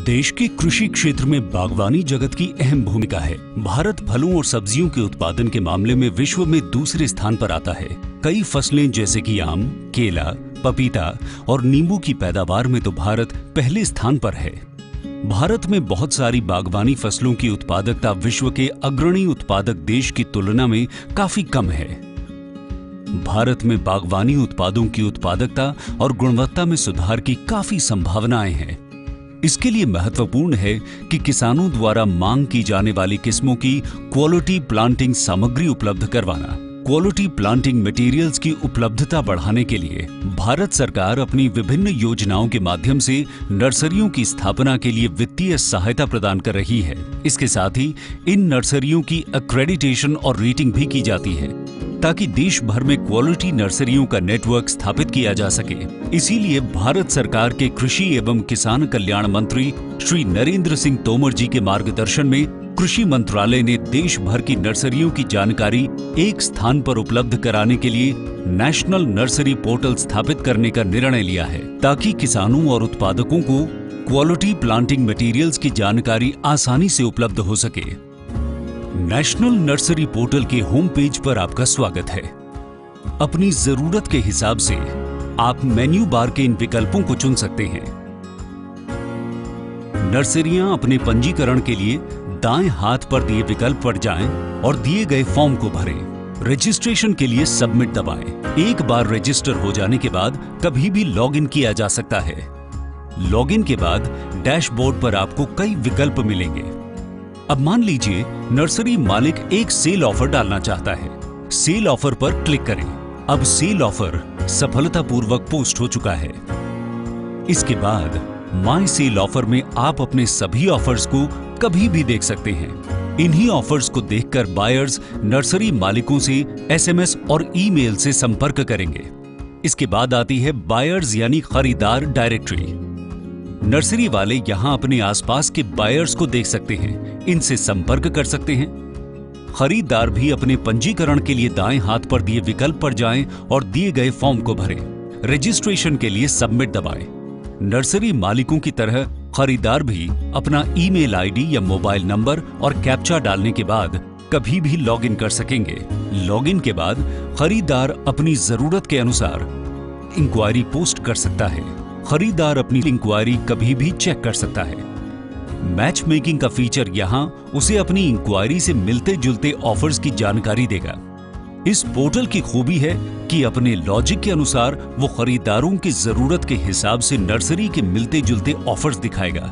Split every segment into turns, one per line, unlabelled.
देश के कृषि क्षेत्र में बागवानी जगत की अहम भूमिका है। भारत फलों और सब्जियों के उत्पादन के मामले में विश्व में दूसरे स्थान पर आता है। कई फसलें जैसे कि आम, केला, पपीता और नींबू की पैदावार में तो भारत पहले स्थान पर है। भारत में बहुत सारी बागवानी फसलों की उत्पादकता विश्व के अग्रणी उत्पादक देश की तुलना में काफी कम है। भारत में बागवानी उत्पादों की उत्पादकता और गुणवत्ता में सुधार की काफी संभावनाएं हैं। इसके लिए महत्वपूर्ण है कि किसानों द्वारा मांग की जाने वाली किस्मों की क्वालिटी प्लांटिंग सामग्री उपलब्ध करवाना। क्वालिटी प्लांटिंग मटेरियल्स की उपलब्धता बढ़ाने के लिए भारत सरकार अपनी विभिन्न योजनाओं के माध्यम से नर्सरियों की स्थापना के लिए वित्तीय सहायता प्रदान कर रही है। इसके साथ ही इन नर्सरियों की एक्रेडिटेशन और रेटिंग भी की जाती है ताकि देश भर में क्वालिटी नर्सरियों का नेटवर्क स्थापित किया जा सके। इसीलिए भारत सरकार के कृषि एवं किसान कल्याण मंत्री श्री नरेंद्र सिंह तोमर जी के मार्गदर्शन में कृषि मंत्रालय ने देश भर की नर्सरियों की जानकारी एक स्थान पर उपलब्ध कराने के लिए नेशनल नर्सरी पोर्टल स्थापित करने का निर्णय लिया है, ताकि किसानों और उत्पादकों को क्वालिटी प्लांटिंग मटेरियल्स की जानकारी आसानी से उपलब्ध हो सके। नेशनल नर्सरी पोर्टल के होम पेज पर आपका स्वागत है। अपनी जरूरत के हिसाब से आप मेन्यू बार के इन विकल्पों को चुन सकते हैं। नर्सरियां अपने पंजीकरण के लिए दाएं हाथ पर दिए विकल्प पर जाएं और दिए गए फॉर्म को भरें। रजिस्ट्रेशन के लिए सबमिट दबाएं। एक बार रजिस्टर हो जाने के बाद कभी भी लॉगिन किया जा सकता है। लॉगिन के बाद डैशबोर्ड पर आपको कई विकल्प मिलेंगे। अब मान लीजिए नर्सरी मालिक एक सेल ऑफर डालना चाहता है। सेल ऑफर पर क्लिक करें। अब सेल ऑफर सफलतापूर्वक पोस्ट हो चुका है। इसके बाद माय सेल ऑफर में आप अपने सभी ऑफर्स को कभी भी देख सकते हैं। इन्हीं ऑफर्स को देखकर बायर्स नर्सरी मालिकों से एसएमएस और ईमेल से संपर्क करेंगे। इसके बाद आती है बायर्स यानी खरीदार डायरेक्टरी। नर्सरी वाले यहां अपने आसपास के बायर्स को देख सकते हैं, इनसे संपर्क कर सकते हैं। खरीदार भी अपने पंजीकरण के लिए दाएं हाथ पर दिए विकल्प पर जाएं और दिए गए फॉर्म को भरें। रजिस्ट्रेशन के लिए सबमिट दबाएं। नर्सरी मालिकों की तरह खरीदार भी अपना ईमेल आईडी या मोबाइल नंबर और कैप्चा डालने के बाद कभी भी लॉगिन कर सकेंगे। लॉगिन के बाद खरीदार अपनी जरूरत के अनुसार इंक्वायरी पोस्ट कर सकता है। खरीदार अपनी इंक्वायरी कभी भी चेक कर सकता है। मैच मेकिंग का फीचर यहां उसे अपनी इंक्वायरी से मिलते जुलते ऑफर्स की जानकारी देगा। इस पोर्टल की खूबी है कि अपने लॉजिक के अनुसार वो खरीदारों की जरूरत के हिसाब से नर्सरी के मिलते जुलते ऑफर्स दिखाएगा।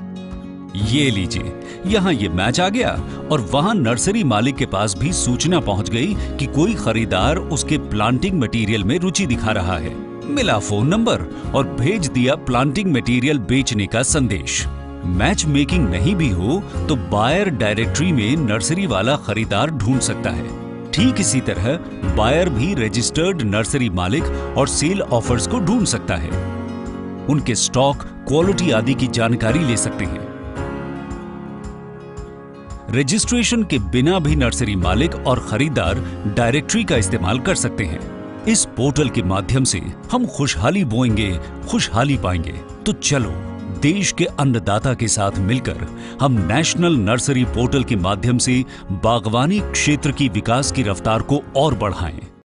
ये लीजिए, यहाँ ये मैच आ गया और वहां नर्सरी मालिक के पास भी सूचना पहुंच गई कि कोई खरीदार उसके प्लांटिंग मटेरियल में रुचि दिखा रहा है। मिला फोन नंबर और भेज दिया प्लांटिंग मटेरियल बेचने का संदेश। मैच मेकिंग नहीं भी हो तो बायर डायरेक्टरी में नर्सरी वाला खरीदार ढूंढ सकता है। ठीक इसी तरह बायर भी रजिस्टर्ड नर्सरी मालिक और सेल ऑफर्स को ढूंढ सकता है। उनके स्टॉक, क्वालिटी आदि की जानकारी ले सकते हैं। रजिस्ट्रेशन के बिना भी नर्सरी मालिक और खरीदार डायरेक्टरी का इस्तेमाल कर सकते हैं। इस पोर्टल के माध्यम से हम खुशहाली बोएंगे, खुशहाली पाएंगे। तो चलो देश के अन्नदाता के साथ मिलकर हम नेशनल नर्सरी पोर्टल के माध्यम से बागवानी क्षेत्र की विकास की रफ्तार को और बढ़ाएं।